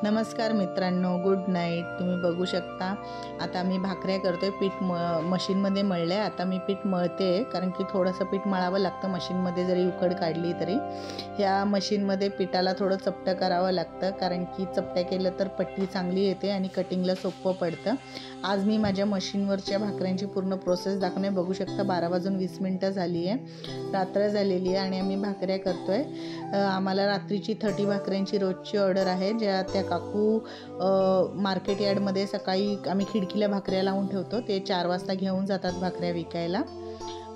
नमस्कार मित्रांनो, good night. तुम्ही बघू शकता आता मी भाकऱ्या करतोय। पीठ मशीनमध्ये मळले। आता मी पीठ मळते कारण की थोडंसं पीठ मळावं लागतं मशीनमध्ये, जरी उकड काढली तरी ह्या मशीनमध्ये पिठाला थोडं चपटं करावं लागतं, कारण की चपट्या केलं तर पट्टी चांगली येते आणि कटिंगला सोपं पडतं। आज मी माझ्या मशीनवरच्या भाकऱ्यांची पूर्ण प्रोसेस दाखवणे। बघू शकता 12 वाजून 20 मिनिटं झाली आहे, रात्र झालेली आहे आणि आम्ही भाकऱ्या करतोय। आम्हाला रात्रीची 30 भाकऱ्यांची रोजची ऑर्डर आहे, ज्या त्या काकू मार्केट यार्डमध्ये सकाळी आम्ही खिडकीला भाकऱ्या लावून ठेवतो, ते 4 वाजता घेऊन जातात भाकऱ्या विकायला।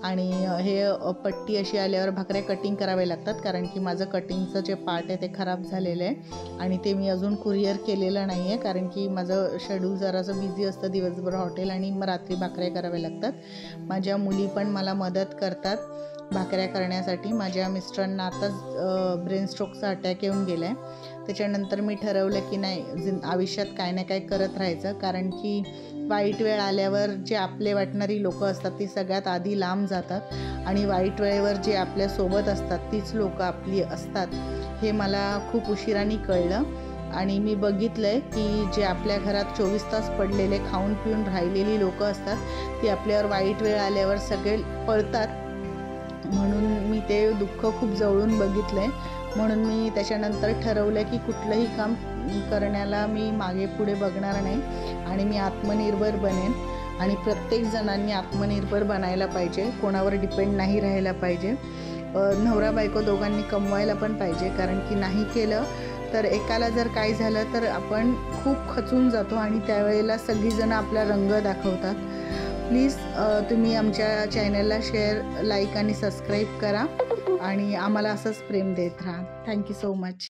आणि हे पट्टी अशी आल्यावर भाकऱ्या कटिंग करावे लागतात, कारण की माझं कटिंगचं जे पार्ट आहे ते खराब झालेलं आहे आणि ते मी अजून कुरिअर केलेलं नाही आहे, कारण की माझं शेड्यूल जरासं बिझी असतं, दिवसभर हॉटेल आणि मग रात्री भाकऱ्या कराव्या लागतात। माझ्या मुली पण मला मदत करतात भाकऱ्या करण्यासाठी। माझ्या मिस्टरांना आताच ब्रेन स्ट्रोकचा अटॅक येऊन गेला आहे, त्याच्यानंतर मी ठरवलं की नाही, आयुष्यात काय ना काय करत राहायचं, कारण की वाईट वेळ आल्यावर जे आपले वाटणारी लोकं असतात ती सगळ्यात आधी लांब जातात आणि वाईट वेळेवर जे आपल्यासोबत असतात तीच लोकं आपली असतात, हे मला खूप उशिराने कळलं। आणि मी बघितलं आहे की जे आपल्या घरात 24 तास पडलेले खाऊन पिऊन राहिलेली लोकं असतात ती आपल्यावर वाईट वेळ आल्यावर सगळे पळतात, म्हणून मी ते दुःख खूप जवळून बघितलं आहे। म्हणून मी त्याच्यानंतर ठरवलं की कुठलंही काम करण्याला मी मागे पुढे बघणार नाही आणि मी आत्मनिर्भर बनेन। आणि प्रत्येक जणांनी आत्मनिर्भर बनायला पाहिजे, कोणावर डिपेंड नाही राहायला पाहिजे। नवरा बायको दोघांनी कमवायला पण पाहिजे, कारण की नाही केलं तर एकाला जर काय झालं तर आपण खूप खचून जातो आणि त्यावेळेला सगळीजण आपला रंग दाखवतात। प्लीज तुम्ही आमच्या चॅनलला शेअर, लाईक आणि सबस्क्राईब करा आणि आम्हाला असंच प्रेम देत राहा। Thank you so much.